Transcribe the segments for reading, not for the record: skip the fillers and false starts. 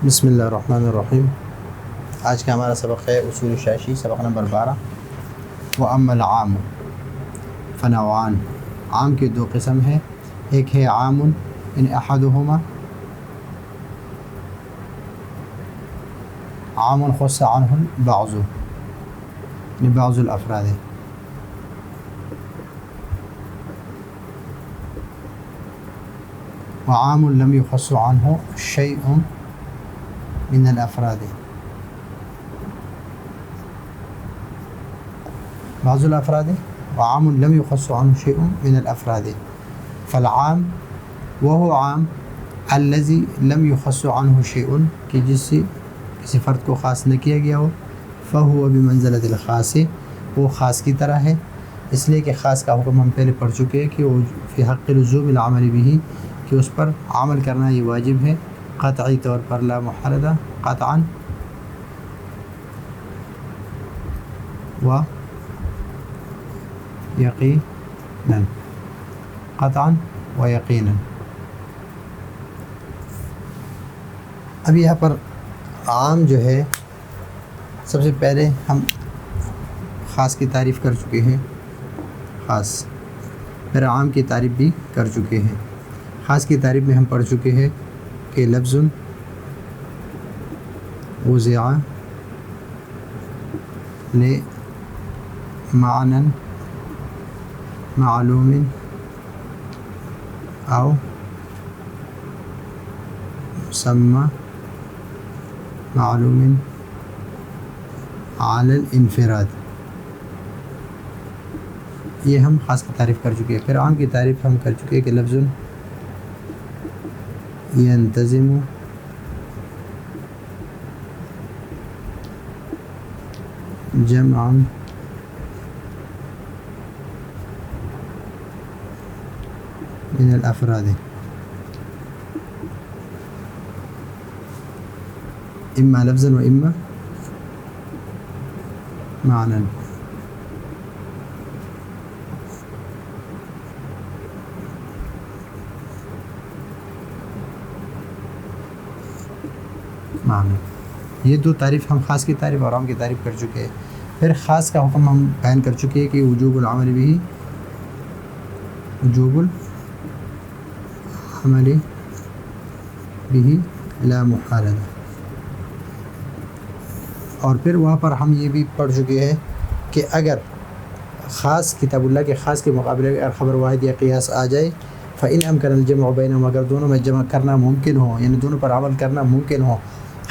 بسم اللہ الرحمن الرحیم۔ آج کا ہمارا سبق ہے اصول شاشی، سبق نمبر 12۔ وَأَمَّا الْعَامُ فَنَوْعَانِ، عام کے دو قسم ہیں، ایک ہے عام ان احدہما عام خص عنہ البعض، یعنی بعض الافراد ہے، وعام لم يخص عنہ شیء من الافراد، بعض الافراد وعام لم يخص عنه شيء من الافراد، فالعام وهو عام الذي لم يخص عنه شيء، کہ جس سے کسی فرد کو خاص نہ کیا گیا ہو، فهو بمنزلة الخاص، وہ خاص کی طرح ہے، اس لیے کہ خاص کا حکم ہم پہلے پڑھ چکے ہیں کہ وہ فی حق لزوم العمل به، کہ اس پر عمل کرنا یہ واجب ہے، قطعی طور پر، لا محالہ، قطعا و یقینا، قطعا و یقینا۔ اب یہاں پر عام جو ہے، سب سے پہلے ہم خاص کی تعریف کر چکے ہیں، خاص پھر عام کی تعریف بھی کر چکے ہیں۔ خاص کی تعریف میں ہم پڑھ چکے ہیں کہ لفظ وضع لمعنى معلوم او مسمى معلوم على الانفراد، یہ ہم خاص کی تعریف کر چکے ہیں۔ پھر عام کی تعریف ہم کر چکے ہیں کہ لفظ ينتظم جمعا من الافراد، اما لفظا و اما معنى۔ یہ دو تعریف ہم خاص کی تعریف اور عام کی تعریف کر چکے ہیں۔ پھر خاص کا حکم ہم بیان کر چکے ہیں کہ وجوب العمل به، وجوب العمل به لا محالہ، اور پھر وہاں پر ہم یہ بھی پڑھ چکے ہیں کہ اگر خاص کتاب اللہ کے خاص کے مقابلے میں خبر واحد یا قیاس آ جائے، فإن أمكن الجمع بينهم، اگر دونوں میں جمع کرنا ممکن ہو، یعنی دونوں پر عمل کرنا ممکن ہو،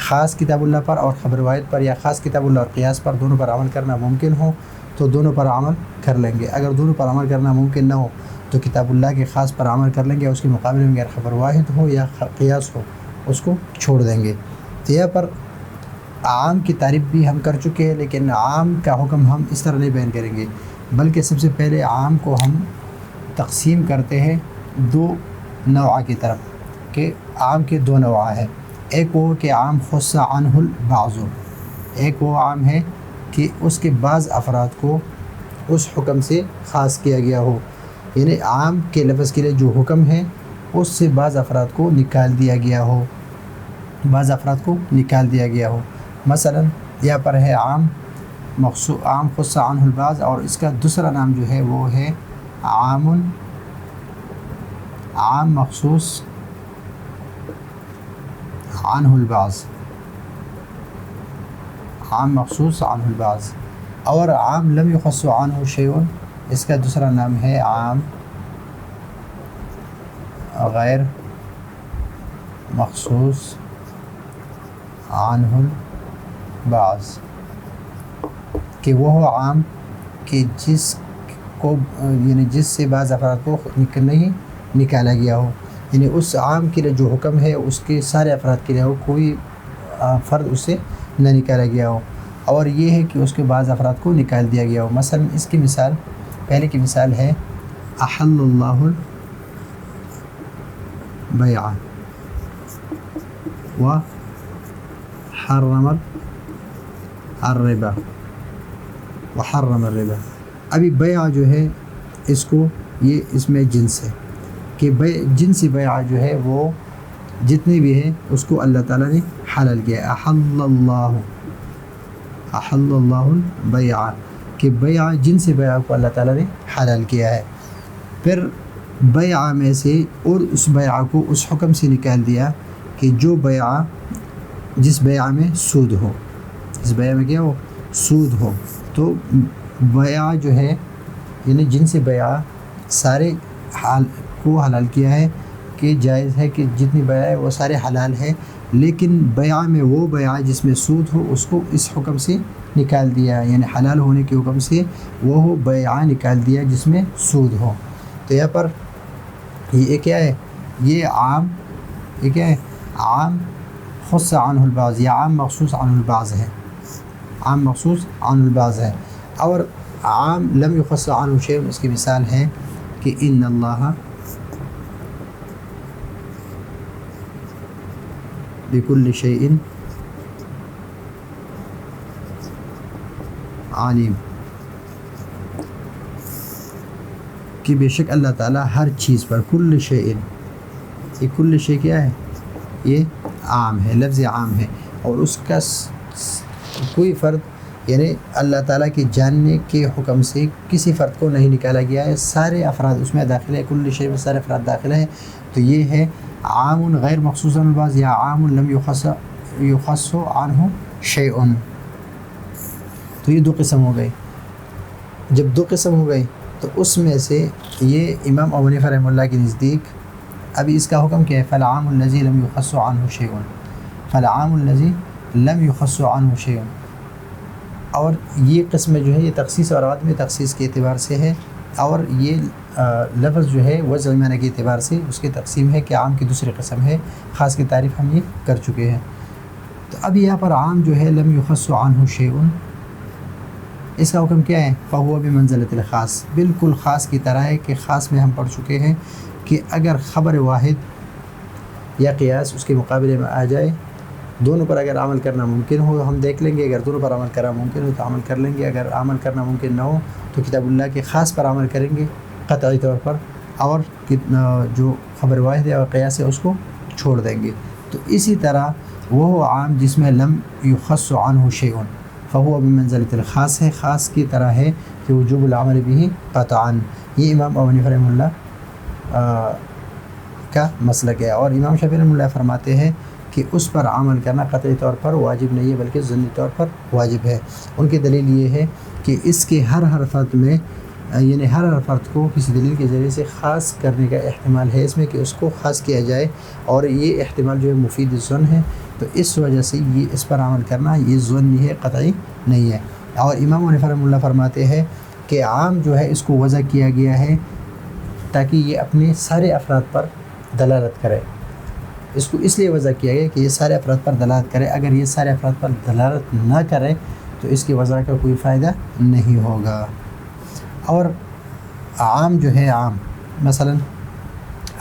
خاص کتاب اللہ پر اور خبر واحد پر، یا خاص کتاب اللہ اور قیاس پر دونوں پر عمل کرنا ممکن ہو تو دونوں پر عمل کر لیں گے۔ اگر دونوں پر عمل کرنا ممکن نہ ہو تو کتاب اللہ کے خاص پر عمل کر لیں گے، اس کے مقابلے میں اگر خبر واحد ہو یا قیاس ہو اس کو چھوڑ دیں گے۔ تو یہاں پر عام کی تعریف بھی ہم کر چکے ہیں، لیکن عام کا حکم ہم اس طرح نہیں بیان کریں گے، بلکہ سب سے پہلے عام کو ہم تقسیم کرتے ہیں دو نوع کی طرف، کہ عام کے دو نوع ہیں۔ ایک وہ کہ عام خص عنہ البعض، ایک وہ عام ہے کہ اس کے بعض افراد کو اس حکم سے خاص کیا گیا ہو، یعنی عام کے لفظ کے لیے جو حکم ہے اس سے بعض افراد کو نکال دیا گیا ہو، بعض افراد کو نکال دیا گیا ہو۔ مثلا یہاں پر ہے عام خص عنہ البعض، اور اس کا دوسرا نام جو ہے وہ ہے عام مخصوص عنہ البعض، عام مخصوص عنہ البعض، اور عام لم يخص عنہ شیء، اس کا دوسرا نام ہے عام غیر مخصوص عنہ البعض، کہ وہ عام کہ جس کو، یعنی جس سے بعض افراد کو نہیں نکالا گیا ہو، یعنی اس عام کے لیے جو حکم ہے اس کے سارے افراد کے لیے ہو، کوئی فرد اس سے نہ نکالا گیا ہو، اور یہ ہے کہ اس کے بعض افراد کو نکال دیا گیا ہو۔ مثلا اس کی مثال، پہلے کی مثال ہے احل اللہ البیع وحرم الربا، ابھی بیع جو ہے اس کو، یہ اس میں جنس ہے کہ جنسی بیع جو ہے وہ جتنے بھی ہیں اس کو اللہ تعالیٰ نے حلال کیا. احل اللہ البیع کہ بیع جنس بیع کو اللہ تعالیٰ نے حلال کیا ہے. پھر بیع میں سے اور اس بیع کو اس حکم سے نکال دیا کہ جو بیع جس بیع میں سود ہو، اس بیع میں کیا ہو، سود ہو. تو بیع جو ہے یعنی جنس بیع سارے حال کو حلال کیا ہے کہ جائز ہے کہ جتنی بیع ہے وہ سارے حلال ہے، لیکن بیع میں وہ بیع جس میں سود ہو اس کو اس حکم سے نکال دیا، یعنی حلال ہونے کے حکم سے وہ بیع نکال دیا جس میں سود ہو. تو یہاں پر یہ کیا ہے، یہ عام، یہ کیا ہے، عام خص عنہ البعض، یا عام مخصوص عنہ البعض ہے، عام مخصوص عنہ البعض ہے. اور عام لم یخص عنہ شیء، اس کی مثال ہے کہ ان اللہ بکل شیء علیم، کہ بے شک اللہ تعالیٰ ہر چیز پر، کل شیء، یہ کل شیء کیا ہے، یہ عام ہے، لفظ عام ہے، اور اس کا کوئی فرد یعنی اللہ تعالیٰ کے جاننے کے حکم سے کسی فرد کو نہیں نکالا گیا ہے، سارے افراد اس میں داخل ہے، کل شیء میں سارے افراد داخل ہیں. تو یہ ہے عام غیر مخصوص عن البعض، یا عام لم یخص عنہ شیء. تو یہ دو قسم ہو گئی. جب دو قسم ہو گئی تو اس میں سے یہ امام ابو حنیفہ رحمہ اللہ کے نزدیک ابھی اس کا حکم کیا ہے، فالعام الذی لم یخص عنہ شیء، فالعام الذی لم یخص عنہ شیء. اور یہ قسم جو ہے یہ تخصیص اور عدم تخصیص کے اعتبار سے ہے، اور یہ لفظ جو ہے وضع معنی کے اعتبار سے اس کی تقسیم ہے کہ عام کی دوسری قسم ہے، خاص کی تعریف ہم یہ کر چکے ہیں. تو اب یہاں پر عام جو ہے لم یخص عنہ شیء، اس کا حکم کیا ہے، فہو بمنزلۃ الخاص، بالکل خاص کی طرح ہے کہ خاص میں ہم پڑھ چکے ہیں کہ اگر خبر واحد یا قیاس اس کے مقابلے میں آ جائے، دونوں پر اگر عمل کرنا ممکن ہو ہم دیکھ لیں گے، اگر دونوں پر عمل کرنا ممکن ہو تو عمل کر لیں گے، اگر عمل کرنا ممکن نہ ہو تو کتاب اللہ کے خاص پر عمل کریں گے قطعی طور پر، اور جو خبر واحد ہے اور قیاس ہے اس کو چھوڑ دیں گے. تو اسی طرح وہ عام جس میں لم یخص عنہ شیء فہو بمنزلۃ الخاص ہے، خاص کی طرح ہے کہ وجوب العمل به قطعا. یہ امام ابو حنیفہ رحمہ اللہ کا مسلک ہے. اور امام شافعی رحمہ اللہ فرماتے ہیں کہ اس پر عمل کرنا قطعی طور پر واجب نہیں ہے بلکہ ضمنی طور پر واجب ہے. ان کی دلیل یہ ہے کہ اس کے ہر فرد میں یعنی ہر فرد کو کسی دلیل کے ذریعے سے خاص کرنے کا احتمال ہے اس میں کہ اس کو خاص کیا جائے، اور یہ احتمال جو ہے مفید ظن ہے، تو اس وجہ سے یہ اس پر عمل کرنا یہ ظنی ہے، قطعی نہیں ہے. اور امام حنیفہ رحمہ اللہ فرماتے ہیں کہ عام جو ہے اس کو وضع کیا گیا ہے تاکہ یہ اپنے سارے افراد پر دلالت کرے. اس کو اس لیے وضع کیا گیا کہ یہ سارے افراد پر دلالت کرے، اگر یہ سارے افراد پر دلالت نہ کرے تو اس کی وضع کا کوئی فائدہ نہیں ہوگا. اور عام جو ہے عام مثلا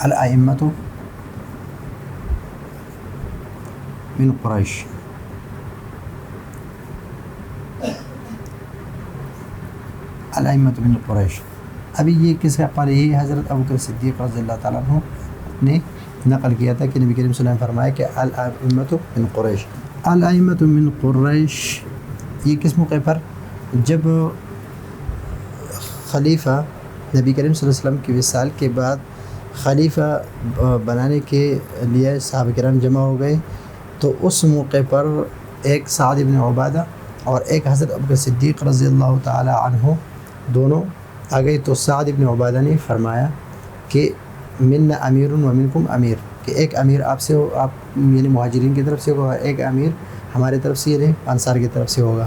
الائمۃ من قریش، الائمۃ من قریش، ابھی یہ کس کا قول ہے، یہ حضرت ابوبکر صدیق رضی اللہ تعالیٰ عنہ نے نقل کیا تھا کہ نبی کریم صلی اللہ علیہ وسلم فرمایا کہ الائمۃ من قریش. الائمۃ من قریش یہ کس موقع پر، جب خلیفہ نبی کریم صلی اللہ علیہ وسلم کی وصال کے بعد خلیفہ بنانے کے لیے صحابہ کرام جمع ہو گئے، تو اس موقع پر ایک سعد بن عبادہ اور ایک حضرت ابوبکر صدیق رضی اللہ تعالی عنہ دونوں آ گئے. تو سعد بن عبادہ نے فرمایا کہ منا امیر و منکم امیر، کہ ایک امیر آپ سے ہو، آپ یعنی مہاجرین کی طرف سے ہوگا، ایک امیر ہمارے طرف سے یعنی انصار کی طرف سے ہوگا.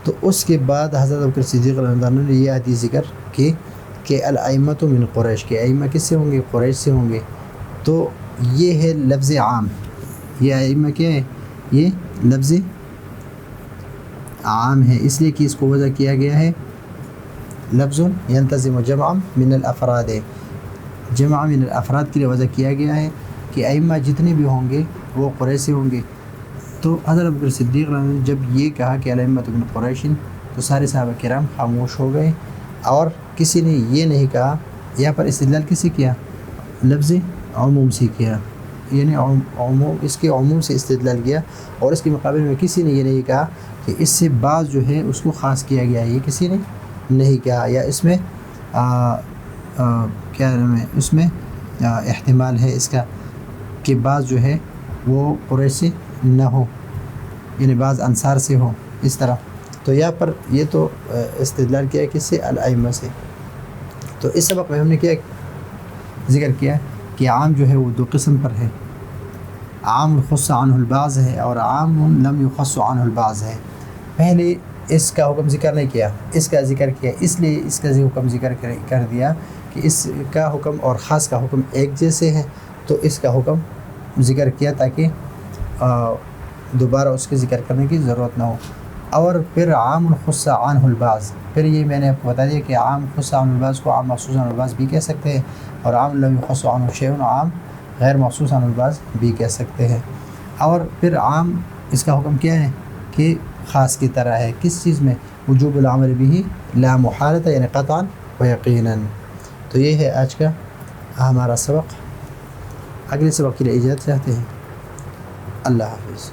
تو اس کے بعد حضرت ابوبکر صدیق رضی اللہ عنہ نے یہ حدیث ذکر کی کہ الائمۃ من قریش، کے ائمہ کس سے ہوں گے، قریش سے ہوں گے. تو یہ ہے لفظ عام، یہ ائمہ کیا ہے، یہ لفظ عام ہے، اس لیے کہ اس کو وضع کیا گیا ہے لفظ ینتظم جمع من الافراد، جمع من الافراد کے لیے وضع کیا گیا ہے کہ ائمہ جتنے بھی ہوں گے وہ قریش سے ہوں گے. تو حضرت ابوبکر صدیق نے جب یہ کہا کہ الائمۃ من قریش، تو سارے صحابہ کرام خاموش ہو گئے اور کسی نے یہ نہیں کہا. یہاں پر استدلال کسی کیا، لفظ عموم سے کیا یعنی عموم اس کے عموم سے استدلال کیا، اور اس کے مقابلے میں کسی نے یہ نہیں کہا کہ اس سے بعض جو ہے اس کو خاص کیا گیا ہے، یہ کسی نے نہیں کہا، یا اس میں کیا نام ہے، اس میں احتمال ہے اس کا کہ بعض جو ہے وہ قریش سے نہ ہو، یعنی بعض انصار سے ہو، اس طرح۔ تو یہاں پر یہ تو استدلال کیا ہے کس سے؟ الائمہ سے۔ تو اس سبق میں ہم نے کیا ذکر کیا کہ عام جو ہے وہ دو قسم پر ہے، عام خص عنہ البعض ہے اور عام لم یخص عنہ البعض ہے۔ پہلے اس کا حکم ذکر نہیں کیا، اس کا ذکر کیا، اس لیے اس کا حکم ذکر کر دیا کہ اس کا حکم اور خاص کا حکم ایک جیسے ہیں، تو اس کا حکم ذکر کیا تاکہ دوبارہ اس کے ذکر کرنے کی ضرورت نہ ہو۔ اور پھر عام خص عنہ البعض، پھر یہ میں نے آپ کو بتا دیا کہ عام خص عنہ البعض کو عام مخصوص عنہ البعض بھی کہہ سکتے ہیں، اور عام لم یخص عنہ شیء عام غیر مخصوص عنہ البعض بھی کہہ سکتے ہیں۔ اور پھر عام اس کا حکم کیا ہے کہ خاص کی طرح ہے، کس چیز میں؟ وجوب العمل به لا محالۃ، یعنی قطعا و یقیناً۔ تو یہ ہے آج کا ہمارا سبق۔ اگلے سبق کے لیے اجازت چاہتے ہیں۔ اللہ حافظ۔